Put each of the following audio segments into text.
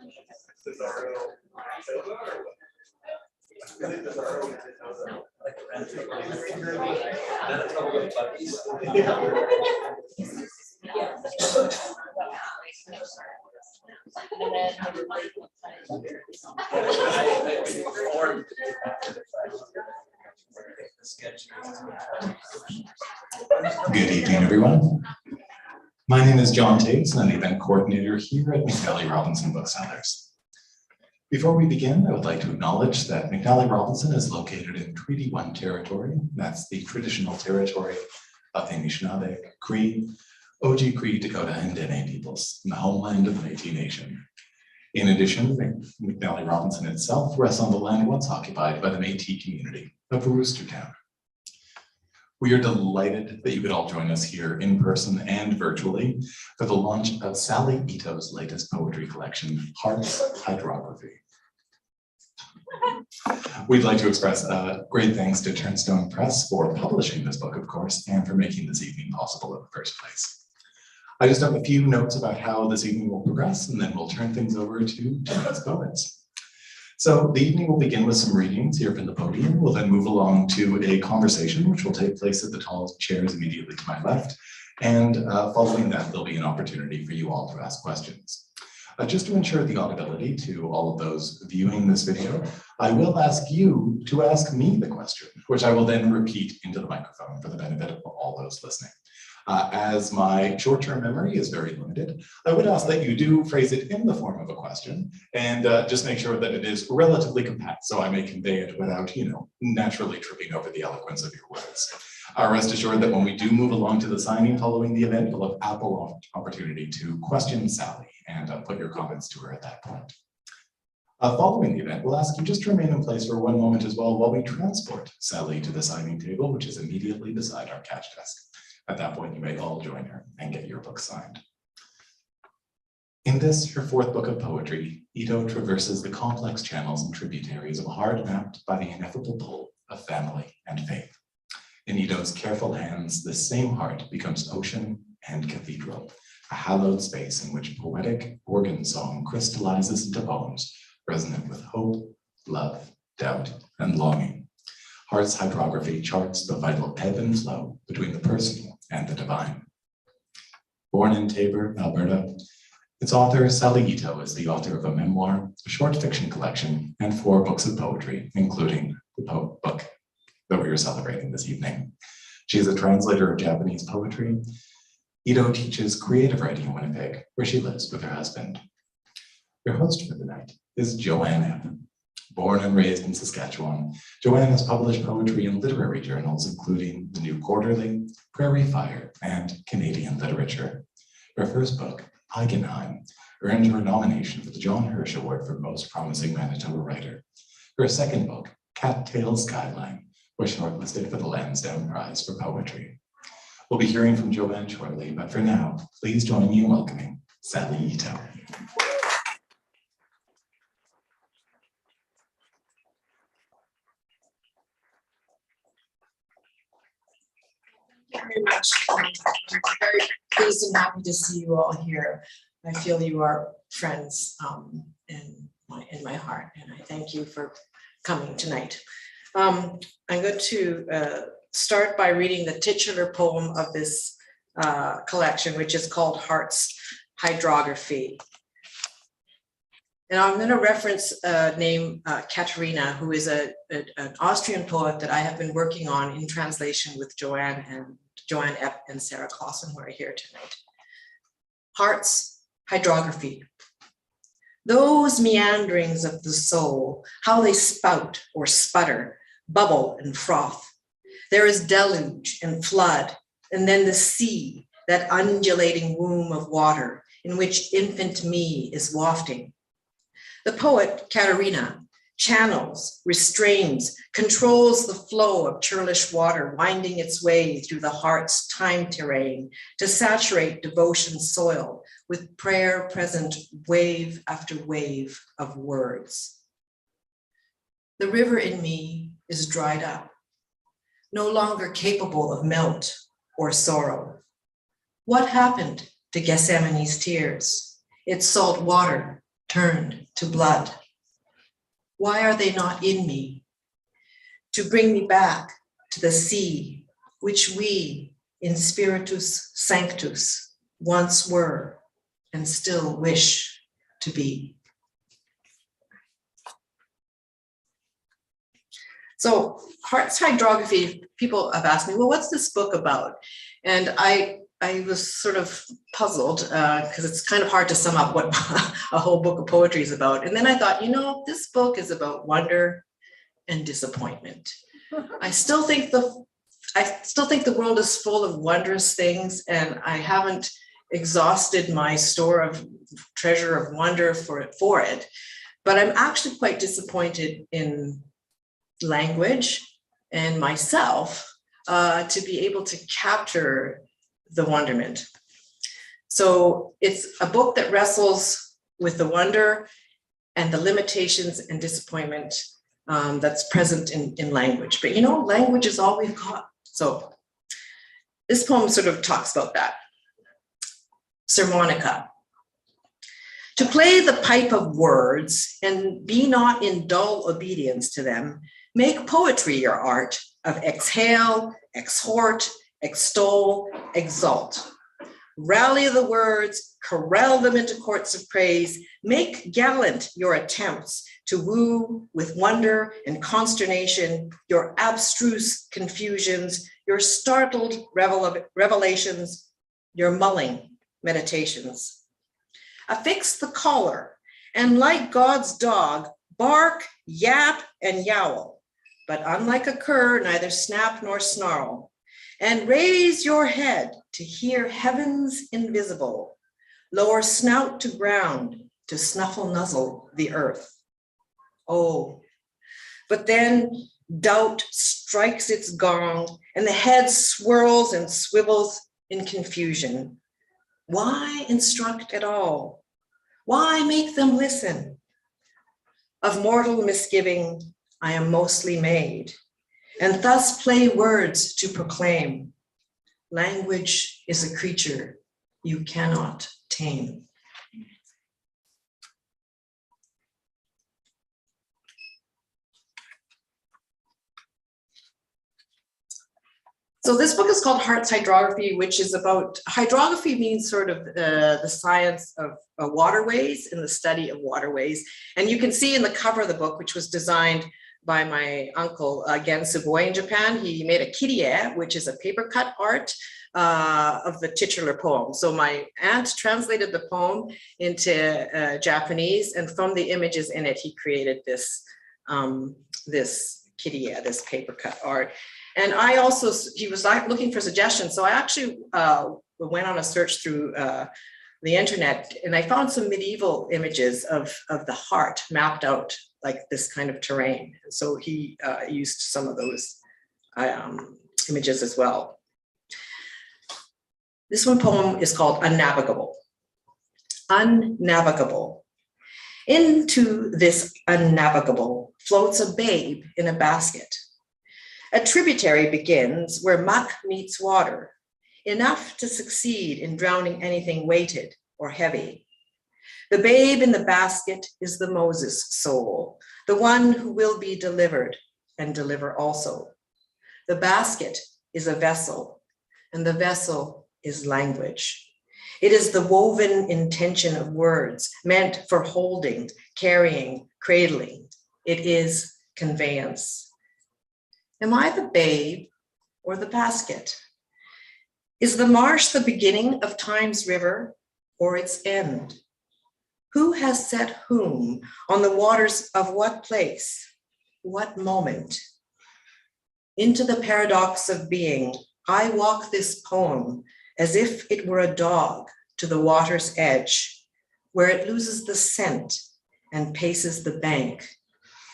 Good evening, everyone. My name is John Tate, and I'm the event coordinator here at McNally Robinson Booksellers. Before we begin, I would like to acknowledge that McNally Robinson is located in Treaty 1 territory. That's the traditional territory of the Anishinaabe, Cree, Oji Cree, Dakota, and Dene peoples, the homeland of the Métis Nation. In addition, McNally Robinson itself rests on the land once occupied by the Métis community of Roostertown. We are delighted that you could all join us here in person and virtually for the launch of Sally Ito's latest poetry collection, Heart's Hydrography. We'd like to express great thanks to Turnstone Press for publishing this book, of course, and for making this evening possible in the first place. I just have a few notes about how this evening will progress, and then we'll turn things over to tonight's poets. So the evening will begin with some readings here from the podium. We'll then move along to a conversation, which will take place at the tall chairs immediately to my left. And following that, there'll be an opportunity for you all to ask questions. Just to ensure the audibility to all of those viewing this video, I will ask you to ask me the question, which I will then repeat into the microphone for the benefit of all those listening. As my short-term memory is very limited, I would ask that you do phrase it in the form of a question and just make sure that it is relatively compact so I may convey it without, naturally tripping over the eloquence of your words. Rest assured that when we do move along to the signing following the event, we'll have ample opportunity to question Sally and put your comments to her at that point. Following the event, we'll ask you just to remain in place for one moment as well while we transport Sally to the signing table, which is immediately beside our catch desk. At that point, you may all join her and get your book signed. In this, her fourth book of poetry, Ito traverses the complex channels and tributaries of a heart mapped by the ineffable pull of family and faith. In Ito's careful hands, this same heart becomes ocean and cathedral, a hallowed space in which poetic organ song crystallizes into poems resonant with hope, love, doubt, and longing. Heart's Hydrography charts the vital ebb and flow between the personal and the divine. Born in Taber, Alberta, its author, Sally Ito, is the author of a memoir, a short fiction collection, and 4 books of poetry, including the book that we are celebrating this evening. She is a translator of Japanese poetry. Ito teaches creative writing in Winnipeg, where she lives with her husband. Your host for the night is Joanne Epp. Born and raised in Saskatchewan, Joanne has published poetry in literary journals, including The New Quarterly, Prairie Fire, and Canadian Literature. Her first book, Eigenheim, earned her a nomination for the John Hirsch Award for Most Promising Manitoba Writer. Her second book, Cattail Skyline, was shortlisted for the Lansdowne Prize for Poetry. We'll be hearing from Joanne shortly, but for now, please join me in welcoming Sally Ito. Very much. I'm very pleased and happy to see you all here. I feel you are friends in my heart, and I thank you for coming tonight. I'm going to start by reading the titular poem of this collection, which is called Heart's Hydrography. And I'm going to reference a name, Katharina, who is an Austrian poet that I have been working on in translation with Joanne Epp and Sarah Clausen, who are here tonight. Heart's Hydrography. Those meanderings of the soul, how they spout or sputter, bubble and froth. There is deluge and flood, and then the sea, that undulating womb of water in which infant me is wafting. The poet, Katharina, channels, restrains, controls the flow of churlish water winding its way through the heart's time terrain to saturate devotion's soil with prayer present wave after wave of words. The river in me is dried up, no longer capable of melt or sorrow. What happened to Gethsemane's tears, its salt water turned to blood? Why are they not in me? To bring me back to the sea, which we in spiritus sanctus once were and still wish to be. So Heart's Hydrography, people have asked me, well, what's this book about? And I was sort of puzzled because it's kind of hard to sum up what a whole book of poetry is about. And then I thought, you know, this book is about wonder and disappointment. I still think the world is full of wondrous things, and I haven't exhausted my store of treasure of wonder for it. But I'm actually quite disappointed in language and myself to be able to capture the wonderment. So it's a book that wrestles with the wonder and the limitations and disappointment that's present in language. But you know, language is all we've got. So this poem sort of talks about that. Sermonica. To play the pipe of words and be not in dull obedience to them, make poetry your art of exhale, exhort, extol, exalt. Rally the words, corral them into courts of praise, make gallant your attempts to woo with wonder and consternation your abstruse confusions, your startled revelations, your mulling meditations. Affix the collar, and like God's dog, bark, yap, and yowl, but unlike a cur, neither snap nor snarl. And raise your head to hear heavens invisible, lower snout to ground to snuffle nuzzle the earth. Oh, but then doubt strikes its gong, and the head swirls and swivels in confusion. Why instruct at all? Why make them listen? Of mortal misgiving, I am mostly made, and thus play words to proclaim. Language is a creature you cannot tame. So this book is called Heart's Hydrography, which is about, hydrography means sort of the science of waterways and the study of waterways. And you can see in the cover of the book, which was designed by my uncle, again, Sugoi in Japan, he made a kirie, which is a paper cut art of the titular poem. So my aunt translated the poem into Japanese, and from the images in it, he created this, this kirie, this paper cut art. And I also, he was looking for suggestions. So I actually went on a search through the internet, and I found some medieval images of the heart mapped out like this kind of terrain. So he used some of those images as well. This one poem is called Unnavigable. Unnavigable. Into this unnavigable floats a babe in a basket. A tributary begins where muck meets water, enough to succeed in drowning anything weighted or heavy. The babe in the basket is the Moses soul, the one who will be delivered and deliver also. The basket is a vessel, and the vessel is language. It is the woven intention of words meant for holding, carrying, cradling. It is conveyance. Am I the babe or the basket? Is the marsh the beginning of time's river or its end? Who has set whom on the waters of what place, what moment? Into the paradox of being, I walk this poem as if it were a dog to the water's edge, where it loses the scent and paces the bank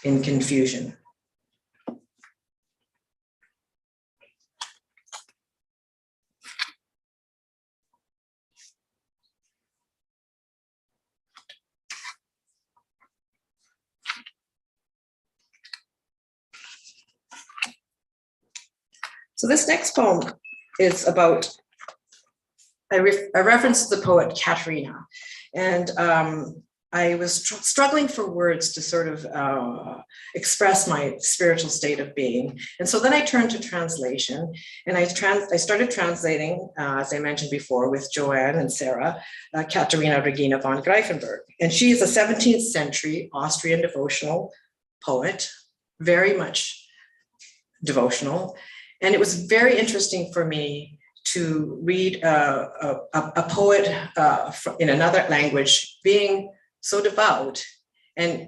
in confusion. So this next poem is about, I reference the poet Katerina. And I was struggling for words to sort of express my spiritual state of being. And so then I turned to translation, and I started translating, as I mentioned before, with Joanne and Sarah, Katharina Regina von Greifenberg. And she is a 17th century Austrian devotional poet, very much devotional. And it was very interesting for me to read a poet in another language being so devout and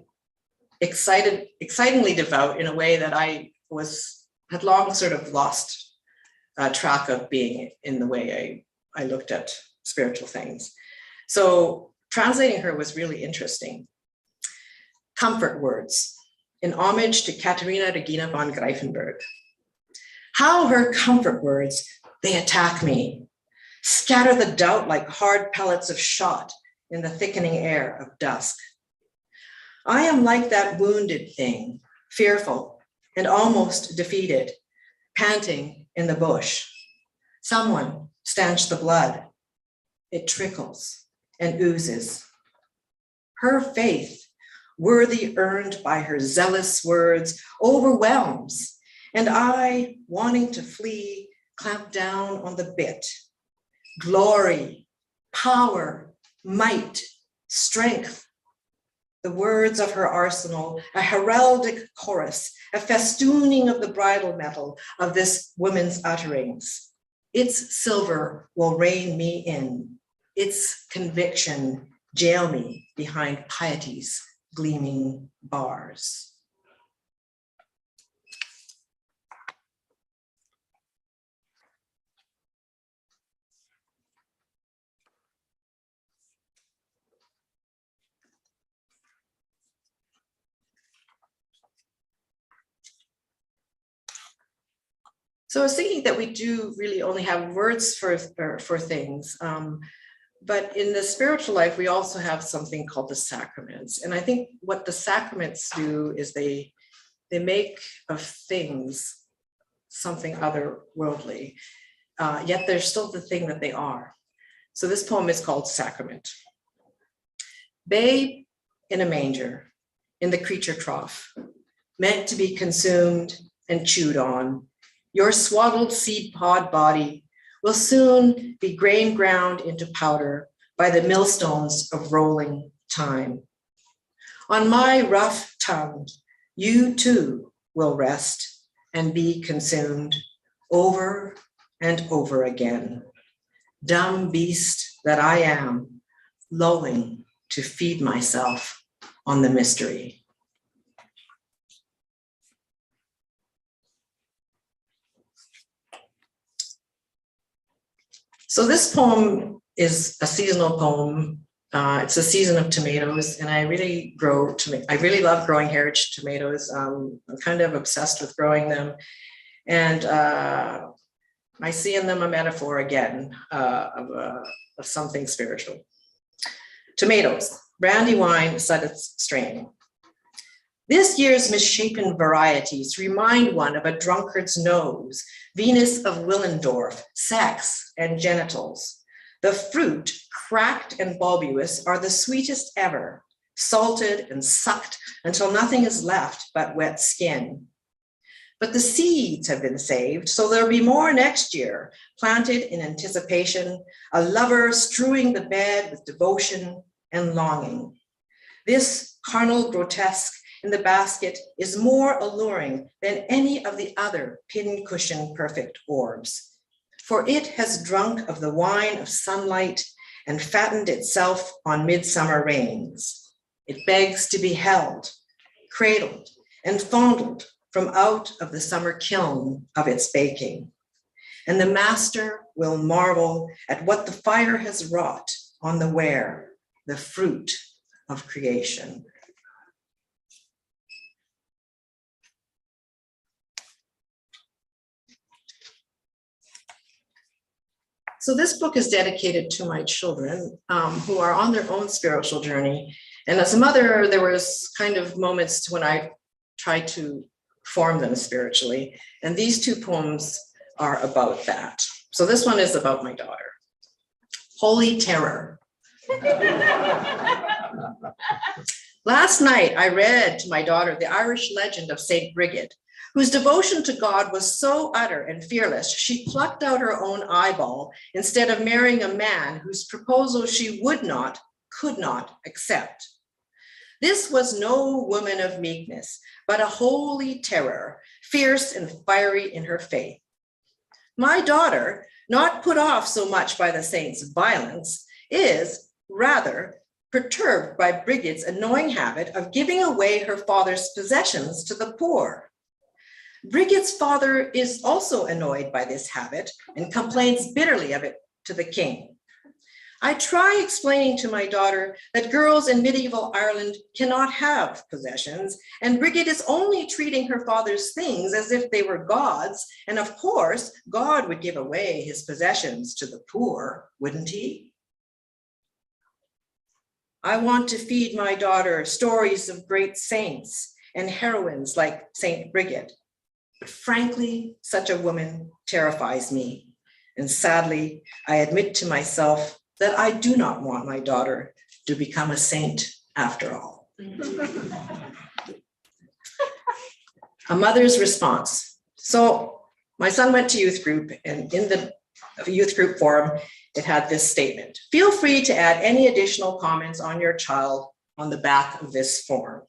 excitingly devout in a way that I had long sort of lost track of being in the way I looked at spiritual things. So translating her was really interesting. Comfort words, in homage to Katharina Regina von Greifenberg. How her comfort words, they attack me, scatter the doubt like hard pellets of shot in the thickening air of dusk. I am like that wounded thing, fearful and almost defeated, panting in the bush. Someone stanch the blood. It trickles and oozes. Her faith, worthy earned by her zealous words, overwhelms, and I, wanting to flee, clamp down on the bit. Glory, power, might, strength, the words of her arsenal, a heraldic chorus, a festooning of the bridal metal of this woman's utterings. Its silver will rein me in, its conviction jail me behind piety's gleaming bars. So I was thinking that we do really only have words for things, but in the spiritual life, we also have something called the sacraments. And I think what the sacraments do is they make of things something otherworldly, yet they're still the thing that they are. So this poem is called Sacrament. Babe in a manger, in the creature trough, meant to be consumed and chewed on, your swaddled seed pod body will soon be grain ground into powder by the millstones of rolling time. On my rough tongue, you too will rest and be consumed over and over again. Dumb beast that I am, lulling to feed myself on the mystery. So this poem is a seasonal poem. It's a season of tomatoes, and I really love growing heritage tomatoes. I'm kind of obsessed with growing them, and I see in them a metaphor again of something spiritual. Tomatoes, brandy wine, Suddeth strain. This year's misshapen varieties remind one of a drunkard's nose, Venus of Willendorf, sex and genitals. The fruit, cracked and bulbous, are the sweetest ever, salted and sucked until nothing is left but wet skin. But the seeds have been saved, so there'll be more next year, planted in anticipation, a lover strewing the bed with devotion and longing. This carnal grotesque in the basket is more alluring than any of the other pin-cushion perfect orbs, for it has drunk of the wine of sunlight and fattened itself on midsummer rains. It begs to be held, cradled, and fondled from out of the summer kiln of its baking. And the master will marvel at what the fire has wrought on the ware, the fruit of creation. So this book is dedicated to my children who are on their own spiritual journey. And as a mother, there was kind of moments when I tried to form them spiritually. And these two poems are about that. So this one is about my daughter. Holy Terror. Last night, I read to my daughter the Irish legend of Saint Bridget, whose devotion to God was so utter and fearless, she plucked out her own eyeball instead of marrying a man whose proposal she would not, could not accept. This was no woman of meekness, but a holy terror, fierce and fiery in her faith. My daughter, not put off so much by the saint's violence, is rather perturbed by Bridget's annoying habit of giving away her father's possessions to the poor. Bridget's father is also annoyed by this habit and complains bitterly of it to the king. I try explaining to my daughter that girls in medieval Ireland cannot have possessions, and Bridget is only treating her father's things as if they were God's, and of course, God would give away his possessions to the poor, wouldn't he? I want to feed my daughter stories of great saints and heroines like Saint Bridget. But frankly, such a woman terrifies me. And sadly, I admit to myself that I do not want my daughter to become a saint after all. A mother's response. So my son went to youth group, and in the youth group forum, it had this statement: feel free to add any additional comments on your child on the back of this form.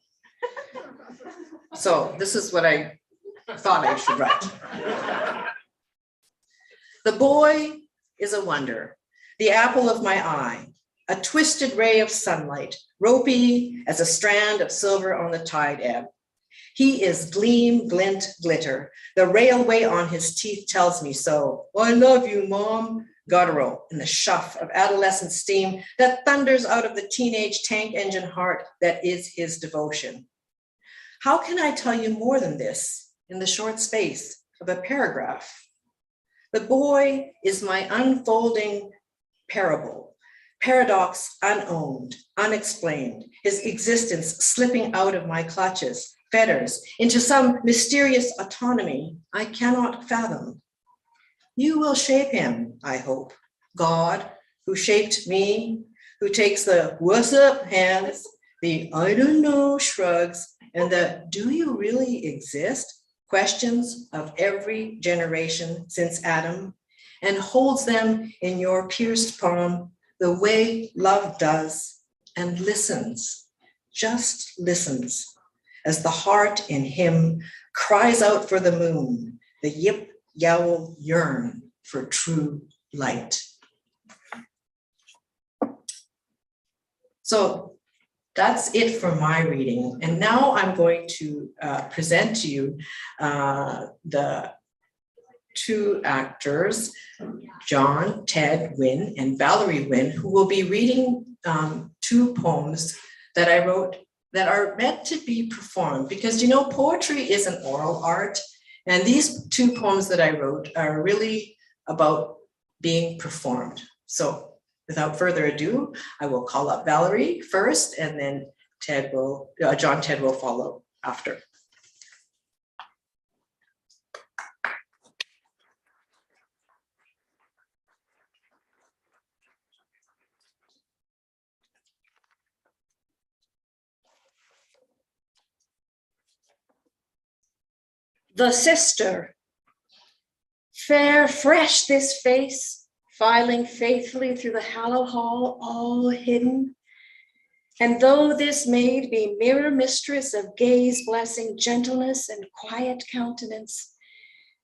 So this is what I thought I should write. The boy is a wonder, the apple of my eye, a twisted ray of sunlight, ropey as a strand of silver on the tide ebb. He is gleam, glint, glitter. The railway on his teeth tells me so. I love you, Mom. Guttural in the shuff of adolescent steam that thunders out of the teenage tank engine heart that is his devotion. How can I tell you more than this in the short space of a paragraph? The boy is my unfolding parable, paradox unowned, unexplained, his existence slipping out of my clutches, fetters, into some mysterious autonomy I cannot fathom. You will shape him, I hope. God, who shaped me, who takes the what's up hands, the I don't know shrugs, and the do you really exist questions of every generation since Adam, and holds them in your pierced palm the way love does, and listens, just listens, as the heart in him cries out for the moon, the yip yowl yearn for true light. So that's it for my reading. And now I'm going to present to you the two actors, John, Ted Wynne, and Valerie Wynne, who will be reading two poems that I wrote that are meant to be performed, because you know, poetry is an oral art. And these two poems that I wrote are really about being performed. So without further ado, I will call up Valerie first, and then John Ted will follow after. The sister, fair, fresh this face, filing faithfully through the hallow hall, all hidden. And though this maid be mirror mistress of gaze, blessing, gentleness, and quiet countenance,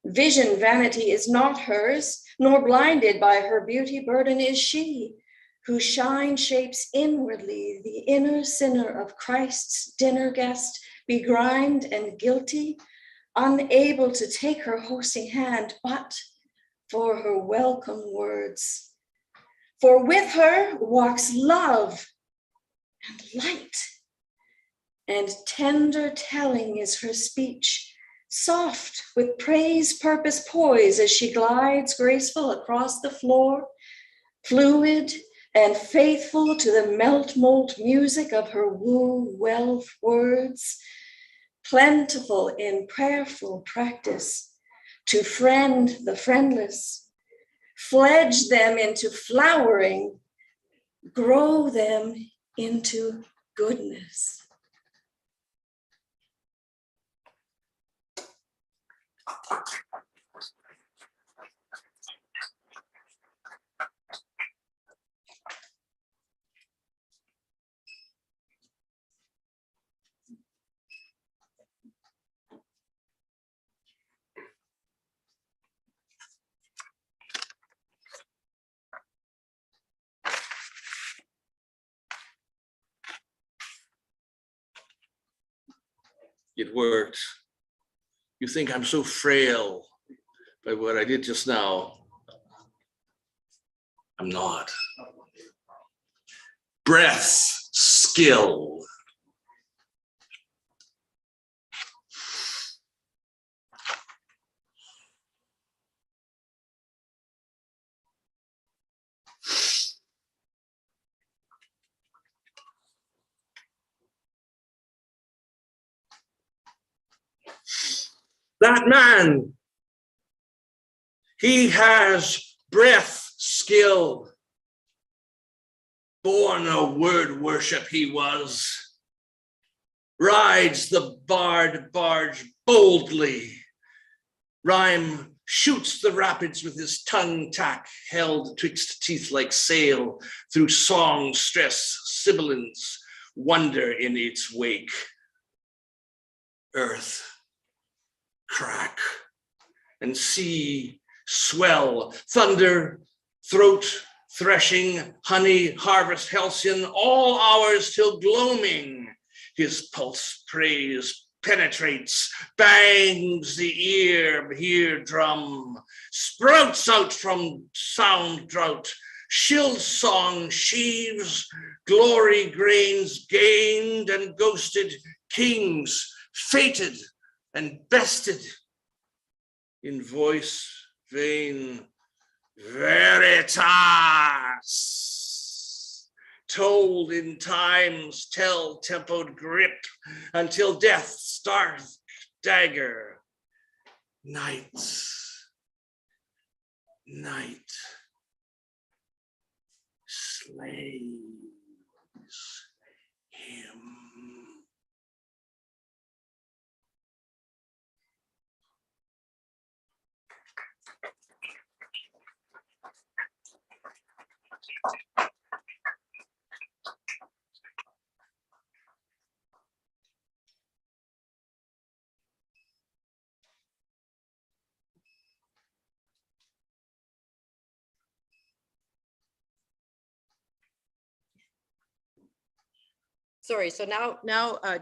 vision vanity is not hers, nor blinded by her beauty burden is she, whose shine shapes inwardly the inner sinner of Christ's dinner guest, begrimed and guilty, unable to take her hosting hand, but for her welcome words. For with her walks love and light, and tender telling is her speech, soft with praise, purpose, poise, as she glides graceful across the floor, fluid and faithful to the melt-mold music of her woo-wealth words, plentiful in prayerful practice, to friend the friendless, fledge them into flowering, grow them into goodness. It worked. You think I'm so frail by what I did just now. I'm not. Breath, skill. That man, he has breath skill. Born a word worship he was. Rides the barred barge boldly. Rhyme shoots the rapids with his tongue tack held twixt teeth like sail. Through song, stress, sibilance, wonder in its wake. Earth, crack, and sea, swell, thunder, throat, threshing, honey, harvest, halcyon, all hours till gloaming. His pulse praise penetrates, bangs the ear drum, sprouts out from sound drought, shill song sheaves, glory grains gained and ghosted, kings fated and bested. In voice vain, veritas, told in time's tell-tempoed grip, until death's dark dagger, night slays him. Sorry, so now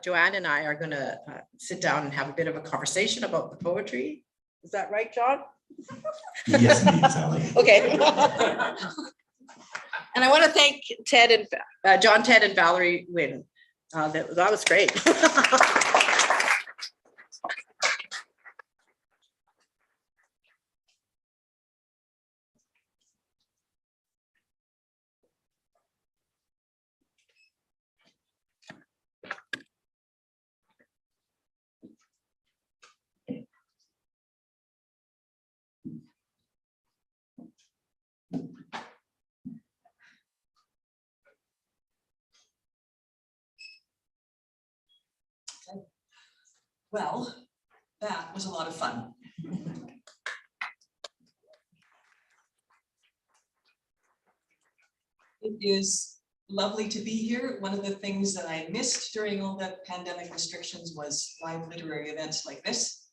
Joanne and I are gonna sit down and have a bit of a conversation about the poetry. Is that right, John? Yes, indeed, Sally. Okay. And I want to thank John, Ted, and Valerie Wynn. That was great. Well, that was a lot of fun. It is lovely to be here. One of the things that I missed during all the pandemic restrictions was live literary events like this.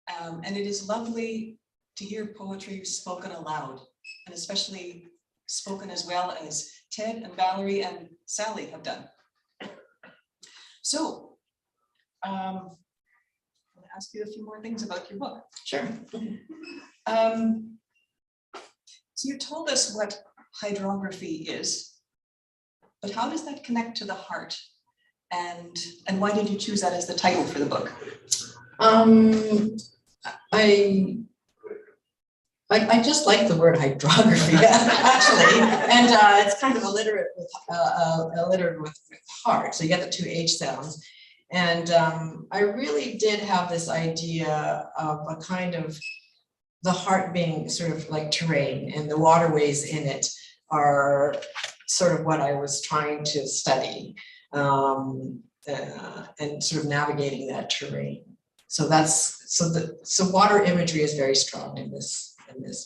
And it is lovely to hear poetry spoken aloud, and especially spoken as well as Ted and Valerie and Sally have done. So, I'll ask you a few more things about your book. Sure. So you told us what hydrography is, but how does that connect to the heart? And why did you choose that as the title for the book? I just like the word hydrography, actually, and it's kind of alliterative with heart. So you get the two H sounds. And I really did have this idea of a kind of the heart being sort of like terrain and the waterways in it are sort of what I was trying to study, and sort of navigating that terrain. So so water imagery is very strong in this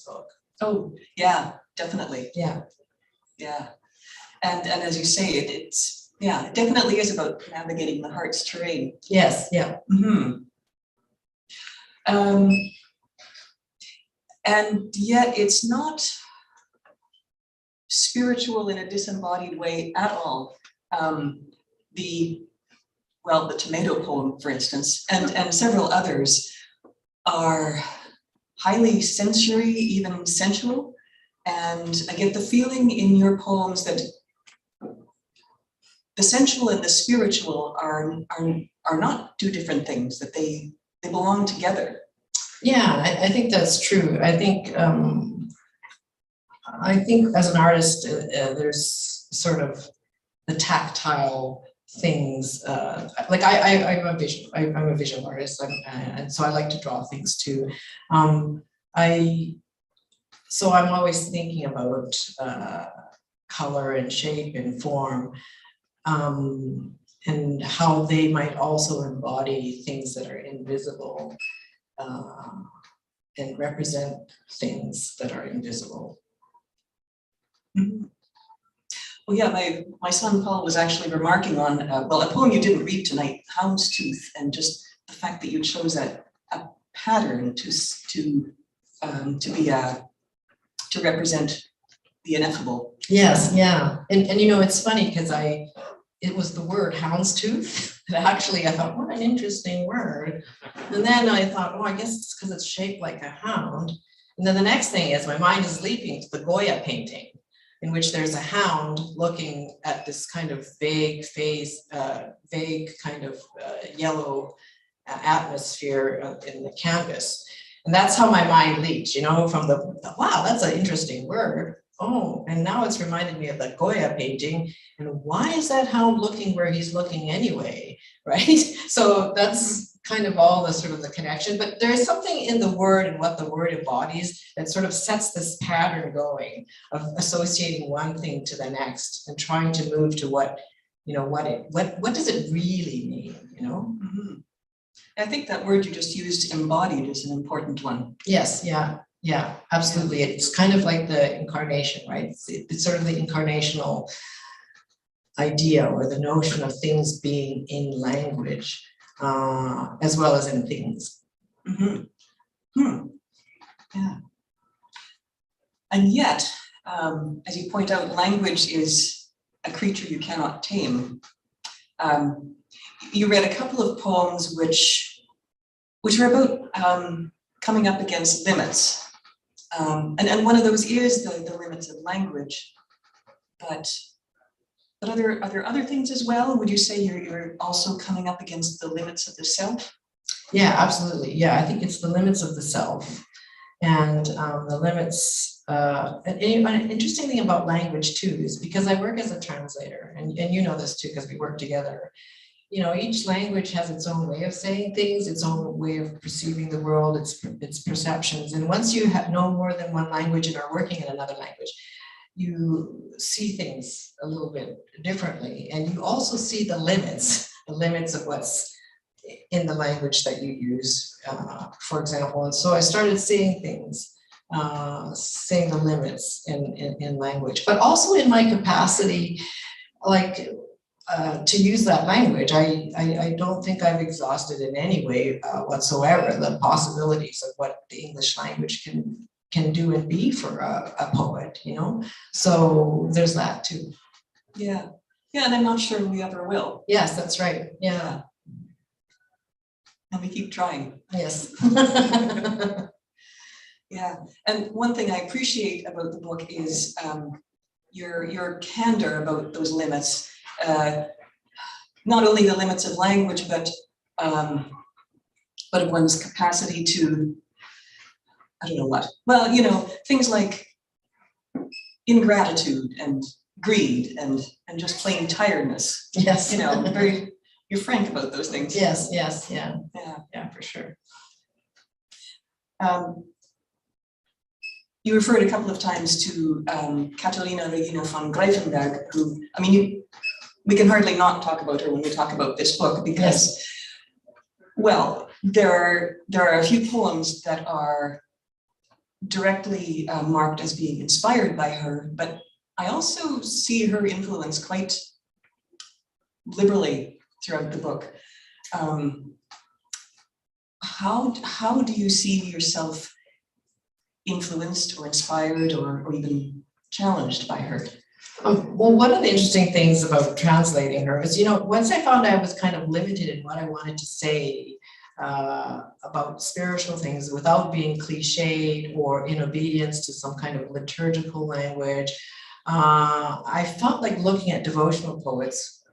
book. Oh, yeah, definitely. Yeah. Yeah. And as you say, it definitely is about navigating the heart's terrain. Yes, yeah. Mm-hmm. And yet it's not spiritual in a disembodied way at all. The tomato poem, for instance, and several others are highly sensory, even sensual. And I get the feeling in your poems that the sensual and the spiritual are not two different things, that they belong together. Yeah, I think that's true. I think as an artist, there's sort of the tactile things. Like I'm a visual artist, and so I like to draw things too. So I'm always thinking about color and shape and form, and how they might also embody things that are invisible, and represent things that are invisible. Mm-hmm. Well, yeah, my son Paul was actually remarking on, a poem you didn't read tonight, Houndstooth, and just the fact that you chose a pattern to represent the ineffable. Yes, yeah, and it's funny because it was the word houndstooth. Actually, I thought, what an interesting word. And then I thought, oh, I guess it's because it's shaped like a hound. And then the next thing is my mind is leaping to the Goya painting, in which there's a hound looking at this kind of vague kind of yellow atmosphere in the canvas. And that's how my mind leaps, from wow, that's an interesting word. Oh, and now it's reminded me of the Goya painting. And why is that hound looking where he's looking anyway, right? So that's kind of all the sort of the connection. But there is something in the word and what the word embodies that sort of sets this pattern going of associating one thing to the next and trying to move to what does it really mean, Mm-hmm. I think that word you just used, embodied, is an important one. Yes, yeah, absolutely. It's kind of like the incarnation, right? It's sort of the incarnational idea or the notion of things being in language, as well as in things. Mm-hmm. Yeah. And yet, as you point out, language is a creature you cannot tame. You read a couple of poems which are about coming up against limits. And one of those is the limits of language. But are there other things as well? Would you say you're also coming up against the limits of the self? Yeah, absolutely. Yeah, I think it's the limits of the self and the limits. And an interesting thing about language too is because I work as a translator, and you know this too because we work together. Each language has its own way of saying things, its own way of perceiving the world, its perceptions. And once you know more than one language and are working in another language, you see things a little bit differently. And you also see the limits of what's in the language that you use, for example. And so I started seeing things, seeing the limits in language, but also in my capacity, like, to use that language. I don't think I've exhausted in any way whatsoever the possibilities of what the English language can do and be for a poet, So there's that too. Yeah, and I'm not sure we ever will. Yes, that's right. Yeah. And we keep trying. Yes. Yeah, and one thing I appreciate about the book is your candor about those limits. Not only the limits of language, but of one's capacity to, I don't know what. Well, things like ingratitude and greed and just plain tiredness. Yes. You're frank about those things. Yes, yeah, for sure. you referred a couple of times to Catalina Regina von Greifenberg, who, I mean, we can hardly not talk about her when we talk about this book because, well, there are a few poems that are directly marked as being inspired by her, but I also see her influence quite liberally throughout the book. How do you see yourself influenced or inspired or even challenged by her? Well, one of the interesting things about translating her is, once I found I was kind of limited in what I wanted to say about spiritual things without being cliched or in obedience to some kind of liturgical language, I felt like looking at devotional poets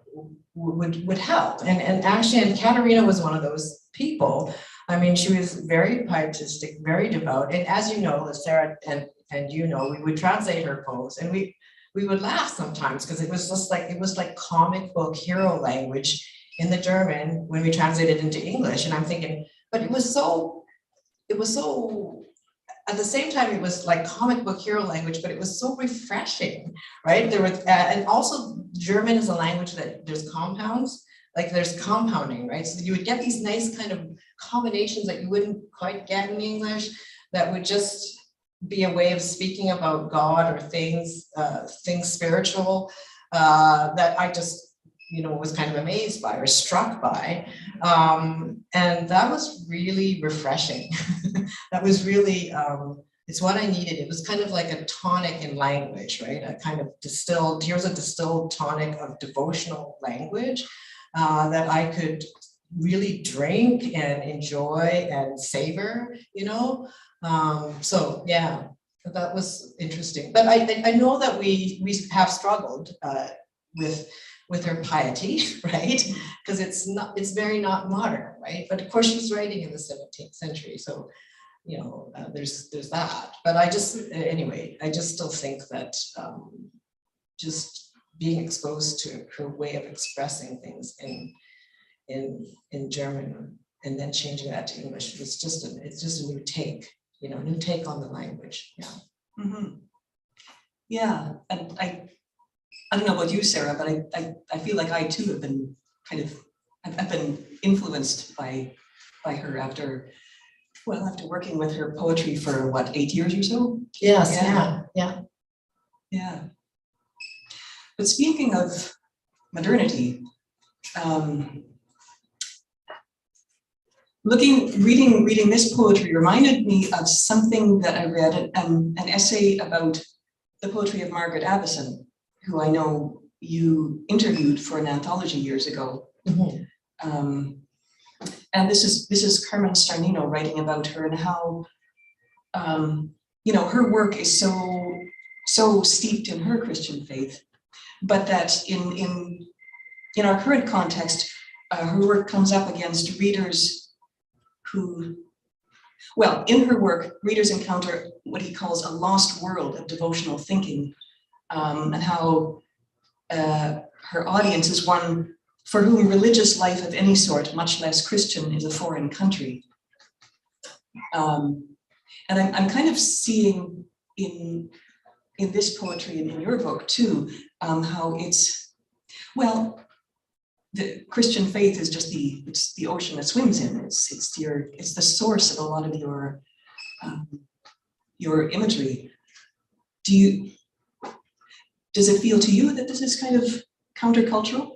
would help. And actually, Katerina was one of those people. I mean, she was very pietistic, very devout. And as you know, Sarah and we would translate her poems, and we would laugh sometimes because it was like comic book hero language in the German when we translated into English. And I'm thinking, but it was so, at the same time, it was like comic book hero language, but it was so refreshing, right? There was, and also German is a language that there's compounds, like there's compounding, right? So you would get these nice kind of combinations that you wouldn't quite get in English that would just be a way of speaking about God or things spiritual that I just, was kind of amazed by or struck by. And that was really refreshing. That was really, it's what I needed. It was kind of like a tonic in language, right? A kind of here's a distilled tonic of devotional language that I could really drink and enjoy and savor, so yeah, that was interesting. But I know that we have struggled with her piety, right? Because it's very not modern, right? But of course she's writing in the 17th century, so there's that. But I just still think that just being exposed to her way of expressing things in German and then changing that to English was just a new take, new take on the language. Yeah. Mm-hmm. Yeah, and I don't know about you, Sarah, but I feel like I too have been I've been influenced by her after working with her poetry for 8 years or so. Yes. Yeah. But speaking of modernity, reading this poetry reminded me of something that I read, an essay about the poetry of Margaret Addison, who I know you interviewed for an anthology years ago. Mm-hmm. And this is Carmen Starnino writing about her and how her work is so steeped in her Christian faith, but that in our current context, her work comes up against readers who, in her work, readers encounter what he calls a lost world of devotional thinking, and how her audience is one for whom religious life of any sort, much less Christian, is a foreign country. And I'm kind of seeing in this poetry and in your book too, how it's, the Christian faith is just the ocean it swims in. It's the source of a lot of your imagery. Does it feel to you that this is kind of countercultural?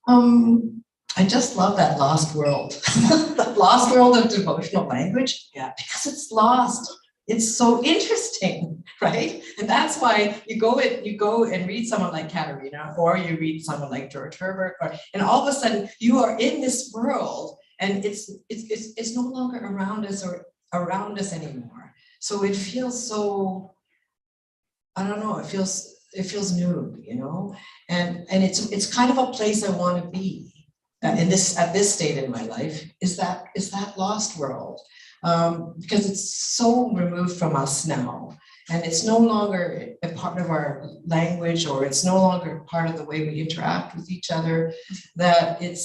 I just love that lost world, the lost world of devotional language. Yeah, because it's lost. It's so interesting, right? And that's why you go and read someone like Katerina, or you read someone like George Herbert, and all of a sudden you are in this world, and it's no longer around us or around us anymore. So it feels so, I don't know, it feels new, and it's kind of a place I want to be at this state in my life, is that lost world, because it's so removed from us now, and it's no longer a part of our language, or it's no longer part of the way we interact with each other, that it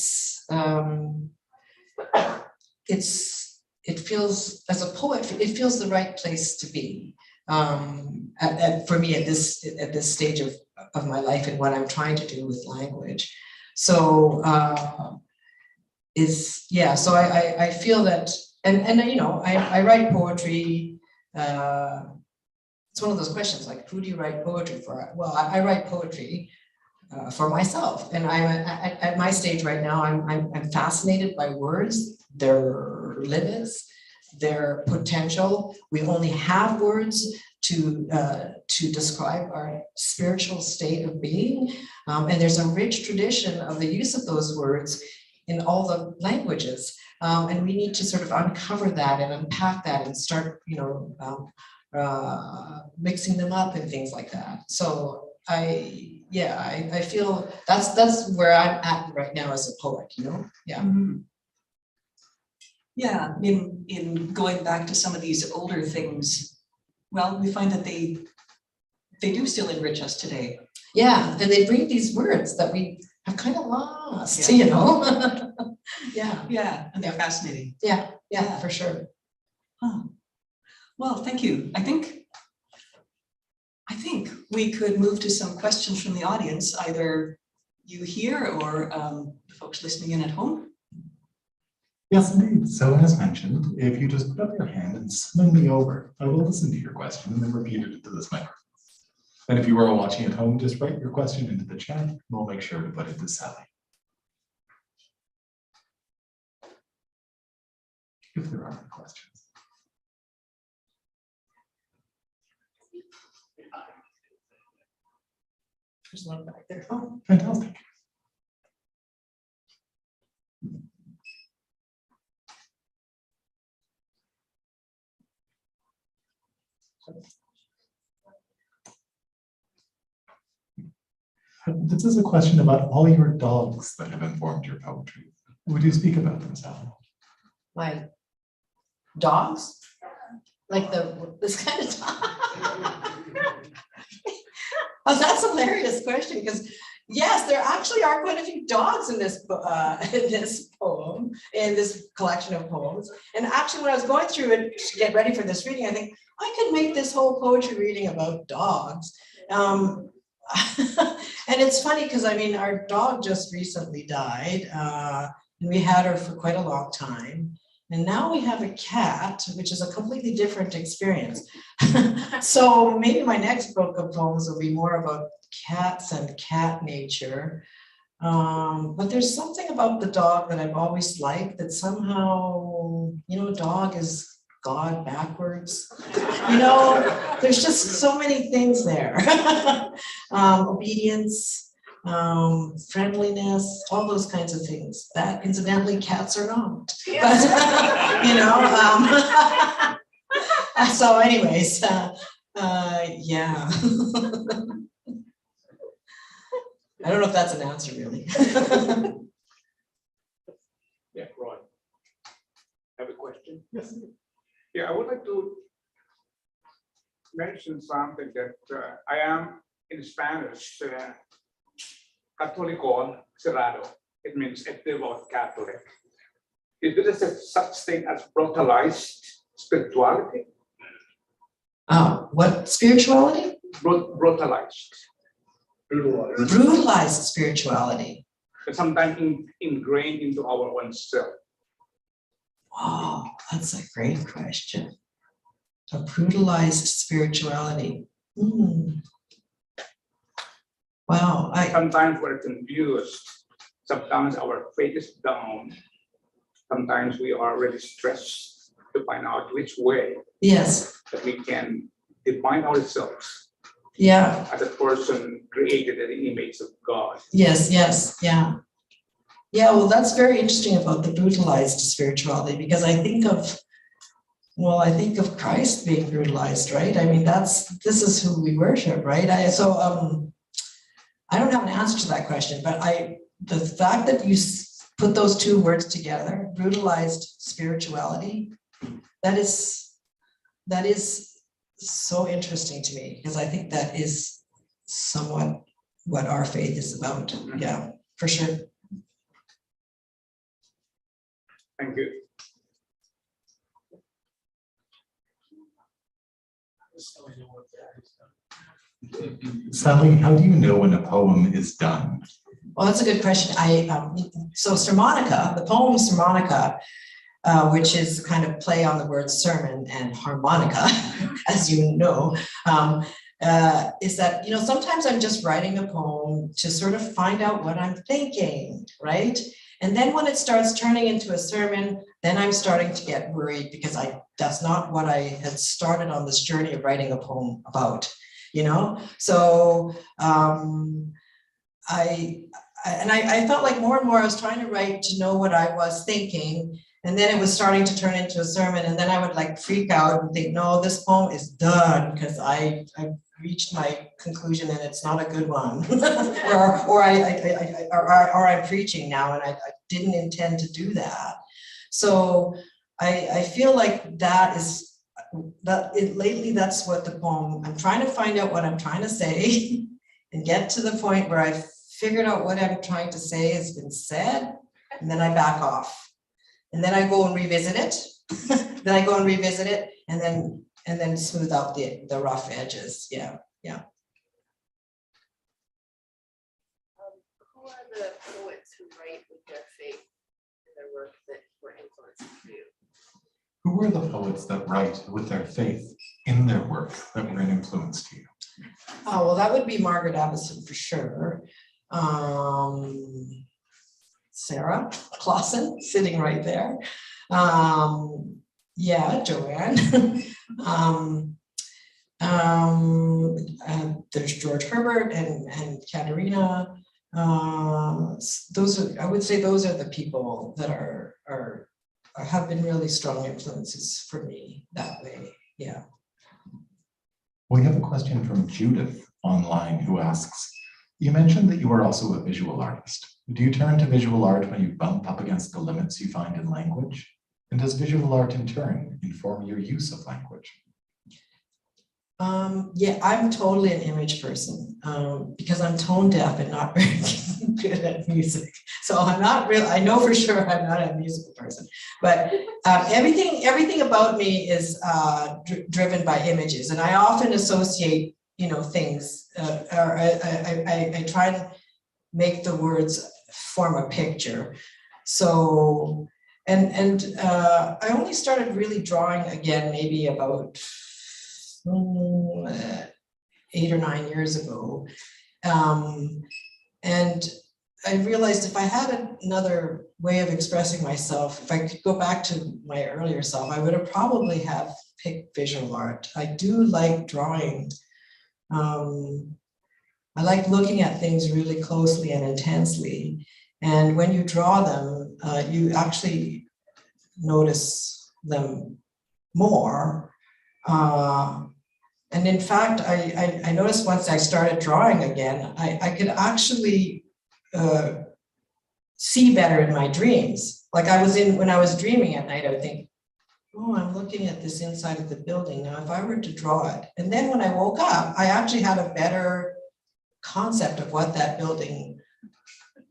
feels, as a poet, it feels the right place to be. for me at this stage of my life and what I'm trying to do with language. So so I feel that, and you know, I write poetry. It's one of those questions like, who do you write poetry for? Well, I write poetry for myself, and I'm at my stage right now. I'm fascinated by words, their limits, their potential. We only have words to describe our spiritual state of being, and there's a rich tradition of the use of those words in all the languages, and we need to sort of uncover that and unpack that and start, you know, mixing them up and things like that. So I feel that's where I'm at right now as a poet, you know. Yeah. Mm-hmm. Yeah, in going back to some of these older things, well, we find that they do still enrich us today. Yeah, and they bring these words that we have kind of lost, Yeah. you know. Yeah. Yeah, and they're fascinating. Yeah, for sure. Huh. Well, thank you. I think we could move to some questions from the audience, either you here or the folks listening in at home. Yes, indeed. So as mentioned, if you just put up your hand and sling me over, I will listen to your question and then repeat it into this microphone. And if you are watching at home, just write your question into the chat and we'll make sure to put it to Sally. If there are any questions. There's one back there. Oh, fantastic. This is a question about all your dogs that have informed your poetry. Would you speak about them, Sally? My dogs, like this kind of dog. Oh, that's a hilarious question, because yes, there actually are quite a few dogs in this poem, in this collection of poems. And actually, when I was going through it to get ready for this reading, I think I could make this whole poetry reading about dogs. And it's funny because I mean, our dog just recently died, and we had her for quite a long time. And now we have a cat, which is a completely different experience. So maybe my next book of poems will be more about cats and cat nature. But there's something about the dog that I've always liked, that somehow, you know, dog is God backwards. You know, there's just so many things there. Obedience, friendliness, all those kinds of things that incidentally cats are not. But, you know, so anyways, yeah. I don't know if that's an answer really. Yeah, Ron. Have a question? Yes. Yeah, I would like to mention something that I am in Spanish, Católico cerrado. It means a devout Catholic. Is there such thing as brutalized spirituality? What spirituality? Brutalized. Brutalized spirituality. Sometimes ingrained into our own self. Oh, that's a great question. A brutalized spirituality. Wow. Sometimes we're confused. Sometimes our faith is down. Sometimes we are really stressed to find out which way that we can define ourselves. Yeah. As a person created in the image of God. Yes, yeah. Yeah, well, that's very interesting about the brutalized spirituality, because I think of Christ being brutalized, right? I mean, this is who we worship, right? I don't have an answer to that question, but the fact that you put those two words together, brutalized spirituality, that is so interesting to me, because I think that is somewhat what our faith is about. Yeah, for sure. Thank you. Sally, how do you know when a poem is done? Well, that's a good question. So sermonica, the poem sermonica, which is kind of play on the word sermon and harmonica, as you know, is that, you know, sometimes I'm just writing a poem to sort of find out what I'm thinking, right? And then when it starts turning into a sermon, then I'm starting to get worried because that's not what I had started on this journey of writing a poem about, you know? So I felt like more and more I was trying to write to know what I was thinking, and then it was starting to turn into a sermon, and then I would like freak out and think, no, this poem is done because I reached my conclusion and it's not a good one, or I'm preaching now and I didn't intend to do that. So I feel like lately that's what the poem, I'm trying to find out what I'm trying to say and get to the point where I've figured out what I'm trying to say has been said, and then I back off. And then I go and revisit it. Then I go and revisit it and then smooth out the rough edges. Yeah. Who are the poets who write with their faith in their work that were influenced for you? Who are the poets that write with their faith in their work that were an influence to you? Oh, well, that would be Margaret Addison for sure. Sarah Clausen sitting right there. Yeah, Joanne. There's George Herbert and Katerina. Those are, I would say, those are the people that have been really strong influences for me that way. Yeah. We have a question from Judith online who asks, you mentioned that you are also a visual artist. Do you turn to visual art when you bump up against the limits you find in language? And does visual art in turn inform your use of language? Yeah, I'm totally an image person because I'm tone deaf and not very good at music. So I'm not real. I know for sure I'm not a musical person, but everything about me is driven by images, and I often associate, you know, things. Or I try to make the words form a picture. So and I only started really drawing again maybe about 8 or 9 years ago. And I realized if I had another way of expressing myself, if I could go back to my earlier self, I would have probably have picked visual art. I do like drawing. I like looking at things really closely and intensely. And when you draw them, you actually notice them more. And in fact, I noticed once I started drawing again, I could actually see better in my dreams. Like when I was dreaming at night, I would think, oh, I'm looking at this inside of the building. Now, if I were to draw it, and then when I woke up, I actually had a better concept of what that building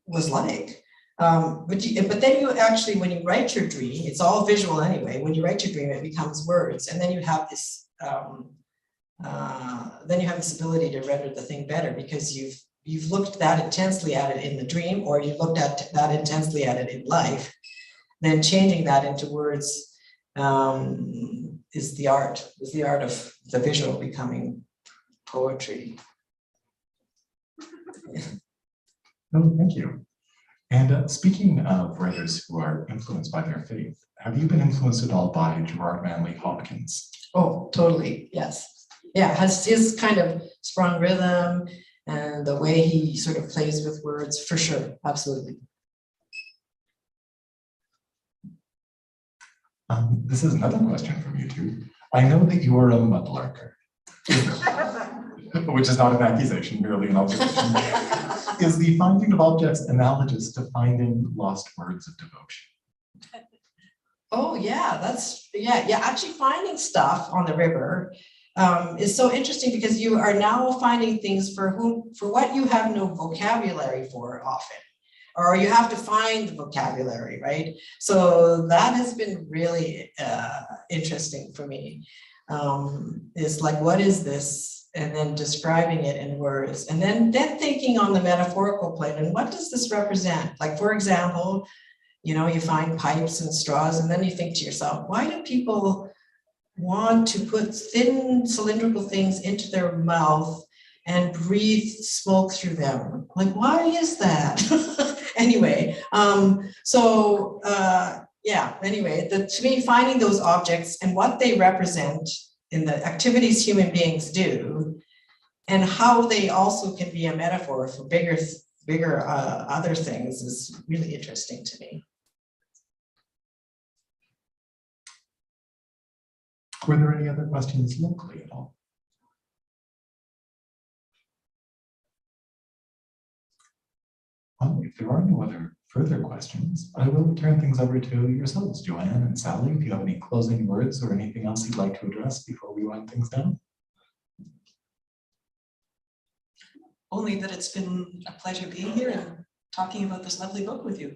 was like. But then you actually, when you write your dream, it's all visual anyway. When you write your dream, it becomes words, and then you have this ability to render the thing better because you've looked that intensely at it in the dream, or you looked at that intensely at it in life. Then changing that into words is the art of the visual becoming poetry. Oh, thank you. And speaking of writers who are influenced by their faith, have you been influenced at all by Gerard Manley Hopkins? Oh, totally, yes. Yeah, has his kind of strong rhythm and the way he sort of plays with words, for sure, absolutely. This is another question from you two. I know that you are a mudlarker, which is not an accusation, merely an observation. Is the finding of objects analogous to finding lost words of devotion? Oh yeah, yeah. Actually, finding stuff on the river is so interesting because you are now finding things for what you have no vocabulary for often, or you have to find the vocabulary, right? So that has been really interesting for me. is like, what is this? And then describing it in words, and then thinking on the metaphorical plane, and what does this represent? Like, for example, you know, you find pipes and straws, and then you think to yourself, why do people want to put thin cylindrical things into their mouth and breathe smoke through them? Like, why is that? Anyway, yeah, anyway, to me, finding those objects and what they represent in the activities human beings do, and how they also can be a metaphor for bigger other things is really interesting to me. Were there any other questions locally at all? Well, if there are no other further questions, I will turn things over to yourselves, Joanne and Sally, if you have any closing words or anything else you'd like to address before we wind things down. Only that it's been a pleasure being here and talking about this lovely book with you.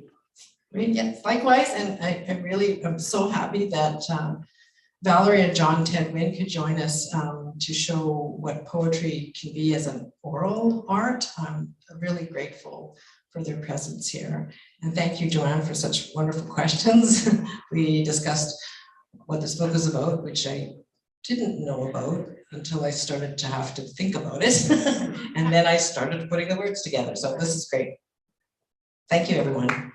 Great, yes, likewise, and I really am so happy that Valerie and John Ted Wynn could join us to show what poetry can be as an oral art. I'm really grateful for their presence here. And thank you, Joanne, for such wonderful questions. We discussed what this book is about, which I didn't know about until I started to have to think about it. And then I started putting the words together. So this is great. Thank you, everyone.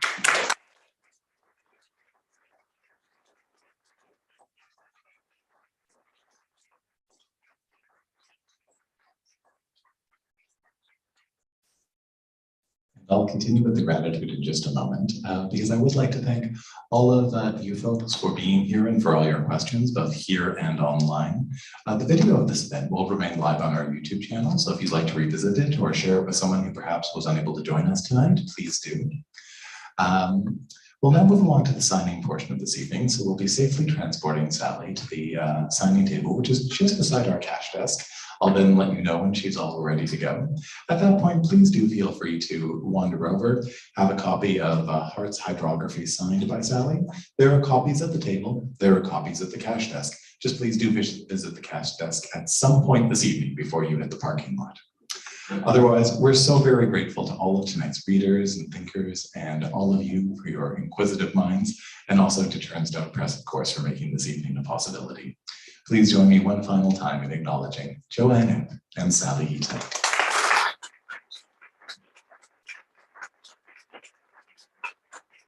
I'll continue with the gratitude in just a moment, because I would like to thank all of you folks for being here and for all your questions, both here and online. The video of this event will remain live on our YouTube channel, so if you'd like to revisit it or share it with someone who perhaps was unable to join us tonight, please do. We'll now move along to the signing portion of this evening, so we'll be safely transporting Sally to the signing table, which is just beside our cash desk. I'll then let you know when she's all ready to go. At that point, please do feel free to wander over, have a copy of Heart's Hydrography signed by Sally. There are copies at the table, there are copies at the cash desk. Just please do visit the cash desk at some point this evening before you hit the parking lot. Otherwise, we're so very grateful to all of tonight's readers and thinkers and all of you for your inquisitive minds, and also to Turnstone Press, of course, for making this evening a possibility. Please join me one final time in acknowledging Joanne Epp and Sally Epp.